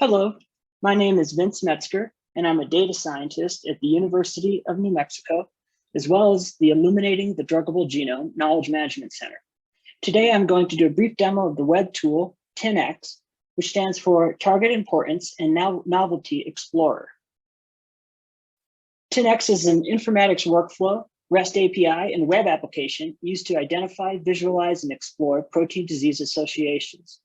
Hello, my name is Vince Metzger, and I'm a data scientist at the University of New Mexico, as well as the Illuminating the Druggable Genome Knowledge Management Center. Today, I'm going to do a brief demo of the web tool 10X, which stands for Target Importance and Novelty Explorer. 10X is an informatics workflow, REST API, and web application used to identify, visualize, and explore protein disease associations.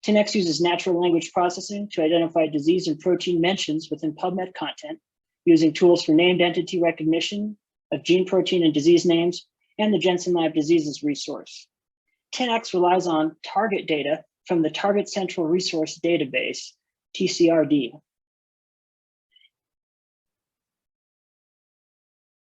10X uses natural language processing to identify disease and protein mentions within PubMed content, using tools for named entity recognition of gene, protein, and disease names, and the Jensen Lab Diseases resource. 10X relies on target data from the Target Central Resource Database, TCRD.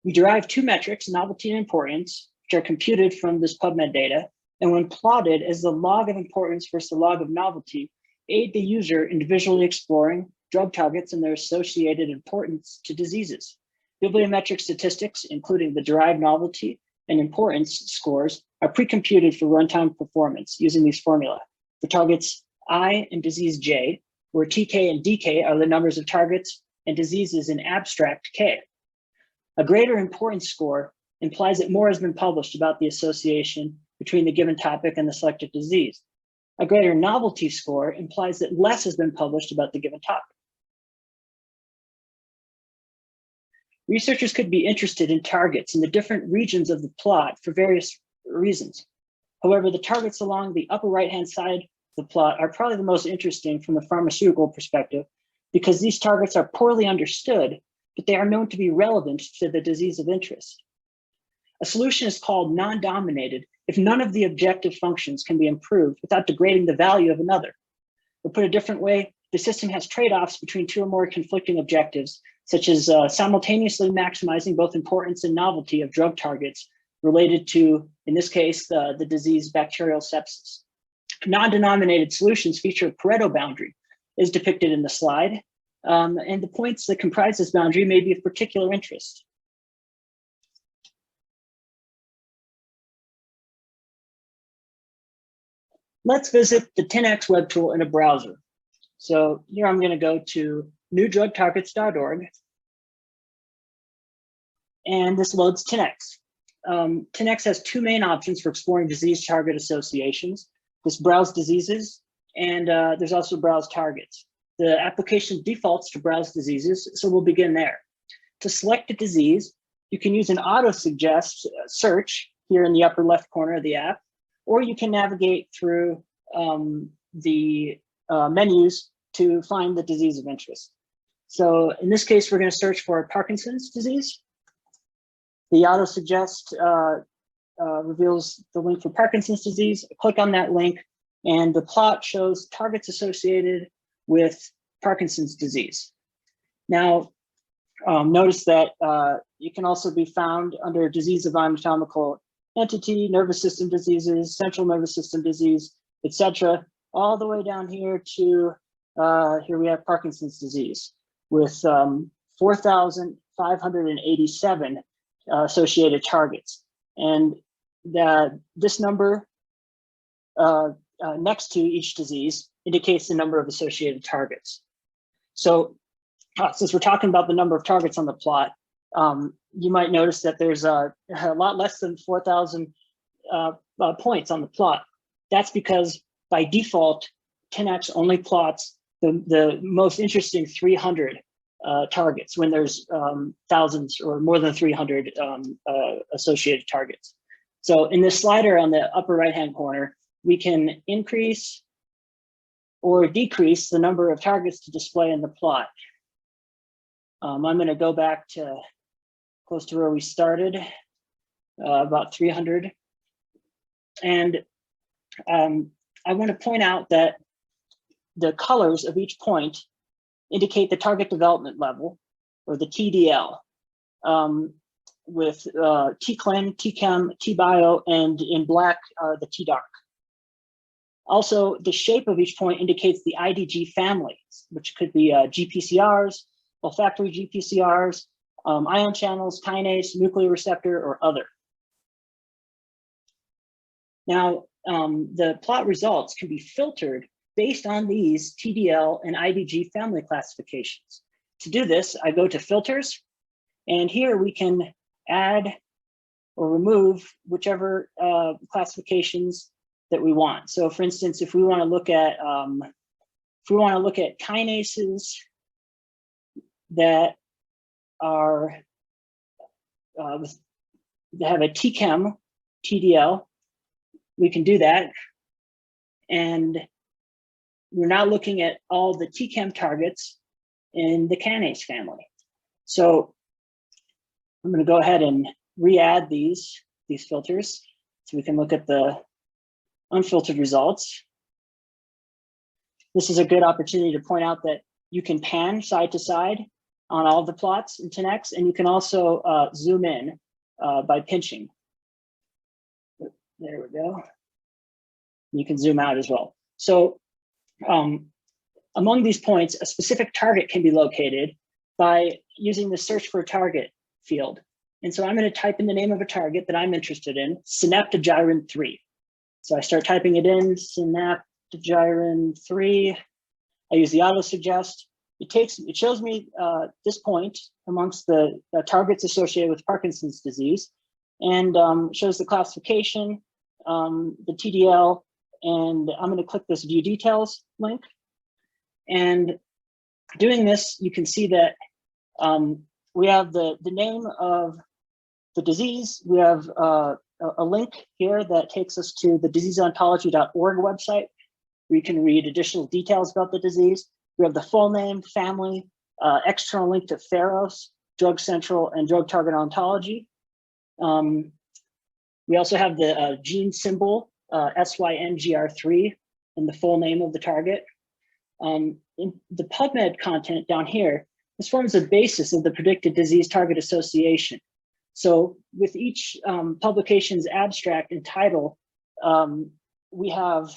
We derive two metrics, novelty and importance, which are computed from this PubMed data, and when plotted as the log of importance versus the log of novelty, aid the user in visually exploring drug targets and their associated importance to diseases. Bibliometric statistics, including the derived novelty and importance scores, are pre-computed for runtime performance using these formula. For targets I and disease J, where TK and DK are the numbers of targets and diseases in abstract K. A greater importance score implies that more has been published about the association between the given topic and the selected disease. A greater novelty score implies that less has been published about the given topic. Researchers could be interested in targets in the different regions of the plot for various reasons. However, the targets along the upper right-hand side of the plot are probably the most interesting from the pharmaceutical perspective because these targets are poorly understood, but they are known to be relevant to the disease of interest. A solution is called non-dominated if none of the objective functions can be improved without degrading the value of another. Or put a different way, the system has trade-offs between two or more conflicting objectives, such as simultaneously maximizing both importance and novelty of drug targets related to, in this case, the disease bacterial sepsis. Non-denominated solutions feature a Pareto boundary, as depicted in the slide, and the points that comprise this boundary may be of particular interest. Let's visit the 10X web tool in a browser. So here I'm going to go to newdrugtargets.org, and this loads 10X. 10X has two main options for exploring disease target associations. This browse diseases, and there's also browse targets. The application defaults to browse diseases, so we'll begin there. To select a disease, you can use an auto-suggest search here in the upper left corner of the app, or you can navigate through the menus to find the disease of interest. So in this case, we're going to search for Parkinson's disease. The auto-suggest reveals the link for Parkinson's disease. Click on that link, and the plot shows targets associated with Parkinson's disease. Now, notice that it can also be found under disease of anatomical entity, nervous system diseases, central nervous system disease, etc., all the way down here to here we have Parkinson's disease with 4,587 associated targets. And this number next to each disease indicates the number of associated targets. So since we're talking about the number of targets on the plot, you might notice that there's a lot less than 4,000 points on the plot. That's because by default, 10X only plots the most interesting 300 targets when there's thousands or more than 300 associated targets. So in this slider on the upper right-hand corner, we can increase or decrease the number of targets to display in the plot. I'm going to go back to close to where we started, about 300. And I want to point out that the colors of each point indicate the target development level, or the TDL, with TClin, TChem, TBio, and in black, the TDark. Also, the shape of each point indicates the IDG family, which could be GPCRs, olfactory GPCRs, ion channels, kinase, nuclear receptor, or other. Now, the plot results can be filtered based on these TDL and IDG family classifications. To do this, I go to filters, and here we can add or remove whichever classifications that we want. So for instance, if we want to look at kinases that are that have a TChem TDL, we can do that. And we're now looking at all the TChem targets in the kinase family. So I'm going to go ahead and re-add these filters so we can look at the unfiltered results. This is a good opportunity to point out that you can pan side to side on all of the plots in 10x, and you can also zoom in by pinching. There we go. You can zoom out as well. So among these points, a specific target can be located by using the search for a target field. And so I'm going to type in the name of a target that I'm interested in, synaptogyrin 3. So I start typing it in, synaptogyrin 3. I use the auto suggest. It shows me this point amongst the targets associated with Parkinson's disease, and shows the classification, the TDL, and I'm going to click this view details link. And doing this, you can see that we have the name of the disease. We have a link here that takes us to the diseaseontology.org website, where you can read additional details about the disease. We have the full name, family, external link to Pharos, Drug Central, and Drug Target Ontology. We also have the gene symbol, SYNGR3, and the full name of the target. In the PubMed content down here, this forms the basis of the predicted disease target association. So with each publication's abstract and title, you have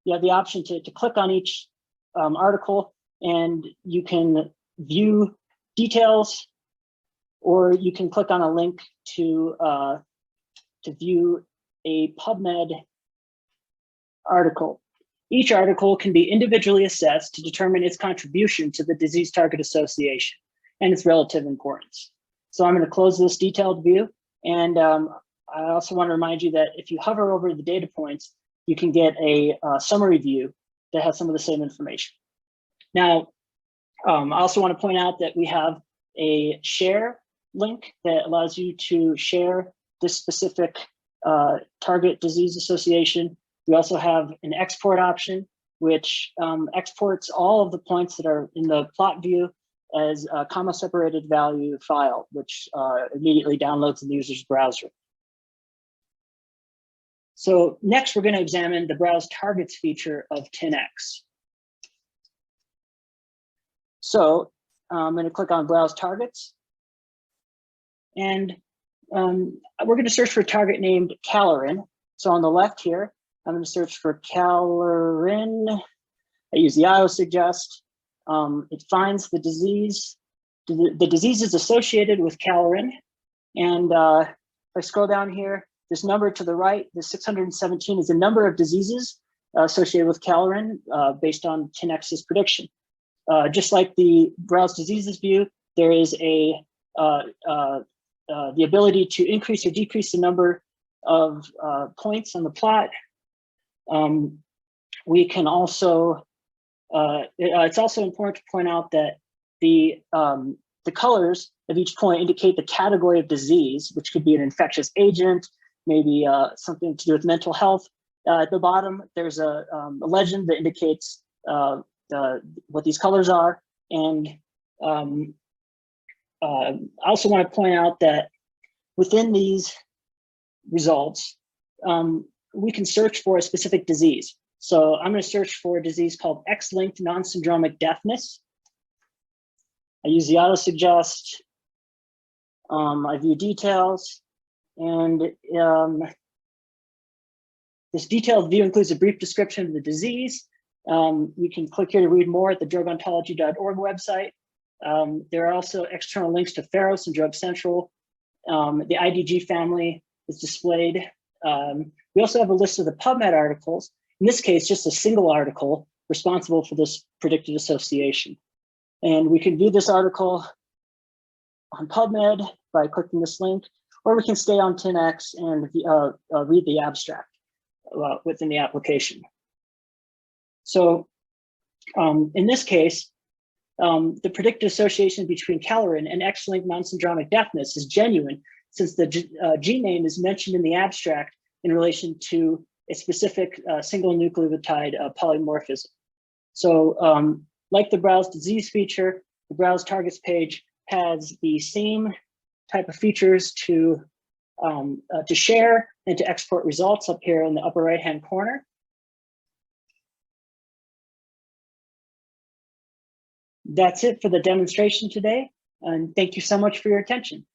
the option to click on each article, and you can view details, or you can click on a link to view a PubMed article. Each article can be individually assessed to determine its contribution to the disease target association and its relative importance. So I'm going to close this detailed view, and I also want to remind you that if you hover over the data points, you can get a summary view that has some of the same information. Now, I also want to point out that we have a share link that allows you to share this specific target disease association. We also have an export option, which exports all of the points that are in the plot view as a comma-separated value file, which immediately downloads in the user's browser. So next, we're going to examine the Browse Targets feature of 10x. So I'm going to click on Browse Targets, and we're going to search for a target named Calorin. So on the left here, I'm going to search for Calorin. I use the IO suggest. It finds the disease. The disease is associated with Calorin. And if I scroll down here, this number to the right, the 617, is the number of diseases associated with Calorin based on 10x's prediction. Just like the Browse Diseases view, there is the ability to increase or decrease the number of points on the plot. We can also, it's also important to point out that the colors of each point indicate the category of disease, which could be an infectious agent, maybe something to do with mental health. At the bottom, there's a legend that indicates what these colors are. And I also want to point out that within these results, we can search for a specific disease. So I'm going to search for a disease called X-linked non-syndromic deafness. I use the auto suggest. I view details, and this detailed view includes a brief description of the disease. You can click here to read more at the drugontology.org website. There are also external links to Pharos and Drug Central. The IDG family is displayed. We also have a list of the PubMed articles. In this case, just a single article responsible for this predicted association. And we can view this article on PubMed by clicking this link, or we can stay on 10x and read the abstract within the application. So in this case, the predicted association between calorin and X-linked non-syndromic deafness is genuine, since the gene name is mentioned in the abstract in relation to a specific single nucleotide polymorphism. So like the browse disease feature, the browse targets page has the same type of features to share and to export results up here in the upper right-hand corner. That's it for the demonstration today, and thank you so much for your attention.